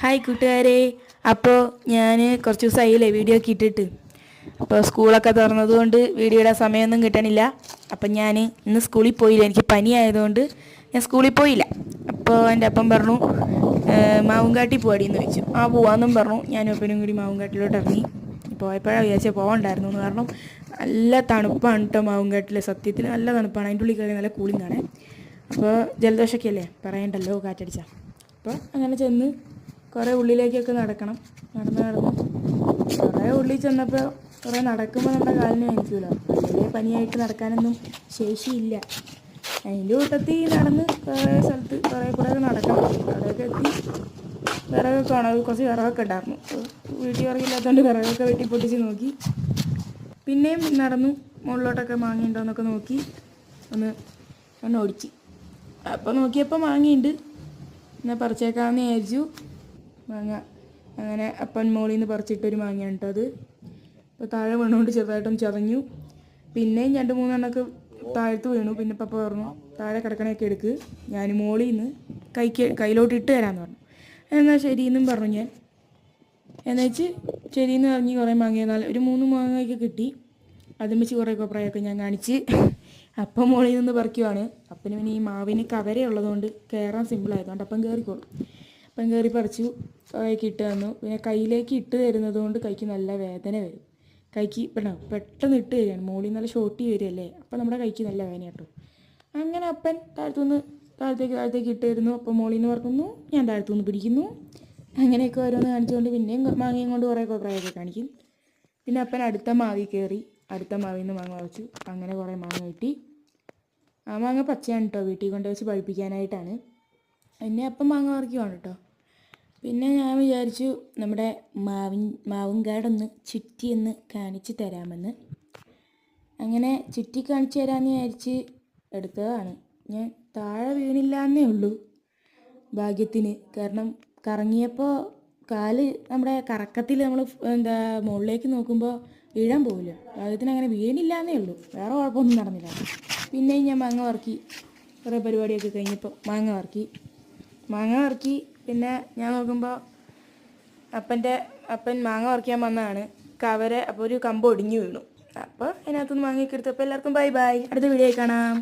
Hi കൂട്ടുകാരെ. അപ്പോൾ ഞാൻ കുറച്ച് ദിവസമായില്ലേ വീഡിയോ ഒക്കെ ഇട്ടിട്ട്. അപ്പോൾ സ്കൂളൊക്കെ തുറന്നതുകൊണ്ട് വീഡിയോ ഇടാൻ സമയമൊന്നും കിട്ടണില്ല. അപ്പം ഞാൻ ഇന്ന് സ്കൂളിൽ പോയില്ല, എനിക്ക് പനി ആയതുകൊണ്ട് ഞാൻ സ്കൂളിൽ പോയില്ല. അപ്പോൾ എൻ്റെ അപ്പം പറഞ്ഞു മാവുങ്കാട്ടി പോവാടിയെന്ന് ചോദിച്ചു. പോവാമെന്നും പറഞ്ഞു. ഞാനും അപ്പനും കൂടി മാവുങ്കാട്ടിലോട്ട് ഇറങ്ങി. പോയപ്പോഴാണ് വിചാരിച്ചാൽ പോകണ്ടായിരുന്നു എന്ന്. കാരണം നല്ല തണുപ്പാണ് കേട്ടോ മാവുങ്കാട്ടിൽ. സത്യത്തിൽ നല്ല തണുപ്പാണ്. അതിൻ്റെ ഉള്ളിൽ കയറി നല്ല കൂളിംഗ് ആണ്. അപ്പോൾ ജലദോഷമൊക്കെ അല്ലേ, പറയണ്ടല്ലോ കാറ്റടിച്ചാൽ. അപ്പോൾ അങ്ങനെ ചെന്ന് കുറേ ഉള്ളിലേക്കൊക്കെ നടക്കണം. നടന്ന് കുറേ ഉള്ളിൽ ചെന്നപ്പോൾ കുറേ നടക്കുമ്പോൾ നമ്മുടെ കാലിന് എനിക്കുമല്ലോ, വലിയ പനിയായിട്ട് നടക്കാനൊന്നും ശേഷിയില്ല. അതിൻ്റെ കൂട്ടത്തിൽ നടന്ന് കുറേ സ്ഥലത്ത് കുറേ നടക്കണം. അവിടെയൊക്കെ എത്തി വിറകൊക്കെ കുറച്ച് വിറകൊക്കെ ഉണ്ടായിരുന്നു. വീട്ടിൽ വിറകില്ലാത്തതുകൊണ്ട് വിറകൊക്കെ വെട്ടി പൊട്ടിച്ച് നോക്കി. പിന്നെയും നടന്നു മുകളിലോട്ടൊക്കെ മാങ്ങയുണ്ടോയെന്നൊക്കെ നോക്കി ഒന്ന് ഓടിച്ച്. അപ്പോൾ നോക്കിയപ്പോൾ മാങ്ങയുണ്ട്. എന്നാൽ പറിച്ചേക്കാമെന്ന് വിചാരിച്ചു. മാങ്ങ അങ്ങനെ അപ്പൻ മോളിൽ നിന്ന് പറിച്ചിട്ടൊരു മാങ്ങയാണ് കേട്ടോ അത്. അപ്പോൾ താഴെ വീണുകൊണ്ട് ചെറുതായിട്ടൊന്ന് ചതഞ്ഞു. പിന്നെയും 2-3 താഴത്ത് വീണു. പിന്നെ പപ്പ പറഞ്ഞു താഴെ കിടക്കണയൊക്കെ എടുക്ക്, ഞാൻ മോളിൽ നിന്ന് കയ്യിലോട്ട് ഇട്ട് തരാമെന്ന് പറഞ്ഞു. എന്നാൽ ശരിയെന്നും പറഞ്ഞു ഞാൻ. എന്നു വെച്ച് ശരിയെന്ന് പറഞ്ഞ് കുറേ മാങ്ങ ഒരു 3 മാങ്ങയൊക്കെ കിട്ടി. അതും വെച്ച് കുറേ കൊപ്രായൊക്കെ ഞാൻ കാണിച്ച് അപ്പം മോളിൽ നിന്ന് പറിക്കുവാണ്. അപ്പന് പിന്നെ ഈ മാവിന് കവരയുള്ളതുകൊണ്ട് കയറാൻ സിമ്പിളായതുകൊണ്ട് അപ്പം കയറിക്കോളും. അപ്പം കയറി പറിച്ചു. കൈക്ക് ഇട്ട് തന്നു. പിന്നെ കയ്യിലേക്ക് ഇട്ട് തരുന്നത് കൊണ്ട് കൈക്ക് നല്ല വേദന വരും. കൈക്ക് പെട്ടെന്ന് ഇട്ട് തരികയാണ്. മോളിൽ നല്ല ഷോട്ടി വരികയല്ലേ, അപ്പം നമ്മുടെ കൈക്ക് നല്ല വേദന കേട്ടോ. അങ്ങനെ അപ്പൻ താഴത്തേക്ക് ഇട്ട് തരുന്നു. അപ്പം മോളിൽ നിന്ന് പറക്കുന്നു, ഞാൻ താഴത്തുനിന്ന് പിടിക്കുന്നു. അങ്ങനെയൊക്കെ ഓരോന്ന് കാണിച്ചുകൊണ്ട് പിന്നെയും മാങ്ങയും കൊണ്ട് കുറേ കൊപ്രായൊക്കെ കാണിക്കും. പിന്നെ അപ്പൻ അടുത്ത മാവിൽ കയറി അടുത്ത മാവിൽ നിന്ന് മാങ്ങ പറിച്ചു. അങ്ങനെ കുറേ മാങ്ങ കിട്ടി. ആ മാങ്ങ പച്ചയാണ് കേട്ടോ, വീട്ടിൽ കൊണ്ട് വെച്ച് പഴുപ്പിക്കാനായിട്ടാണ്. എന്നെ അപ്പം മാങ്ങ പറിക്കുവാണ് കേട്ടോ. പിന്നെ ഞാൻ വിചാരിച്ചു നമ്മുടെ മാവുംകാടൊന്ന് ചുറ്റിയൊന്ന് കാണിച്ച് തരാമെന്ന്. അങ്ങനെ ചുറ്റി കാണിച്ചു തരാമെന്ന് വിചാരിച്ച് എടുത്തതാണ്. ഞാൻ താഴെ വീണില്ല എന്നേ ഉള്ളൂ ഭാഗ്യത്തിന്. കാരണം കറങ്ങിയപ്പോൾ കാല് നമ്മുടെ കറക്കത്തിൽ നമ്മൾ മുകളിലേക്ക് നോക്കുമ്പോൾ വീഴാൻ പോകില്ല. ഭാഗ്യത്തിന് അങ്ങനെ വീണില്ല എന്നേ ഉള്ളൂ, വേറെ കുഴപ്പമൊന്നും നടന്നില്ല. പിന്നെയും ഞാൻ മാങ്ങ വറക്കി. കുറേ പരിപാടിയൊക്കെ കഴിഞ്ഞപ്പോൾ മാങ്ങ വറക്കി. പിന്നെ ഞാൻ നോക്കുമ്പോൾ അപ്പൻ മാങ്ങ പറിക്കാൻ വന്നതാണ്. അപ്പോൾ ഒരു കമ്പ് ഒടിഞ്ഞു വീണു. അപ്പോൾ അതിനകത്തുനിന്ന് മാങ്ങയൊക്കെ എടുത്തപ്പോൾ എല്ലാവർക്കും ബൈ ബൈ. അടുത്ത വീഡിയോയിൽ കാണാം.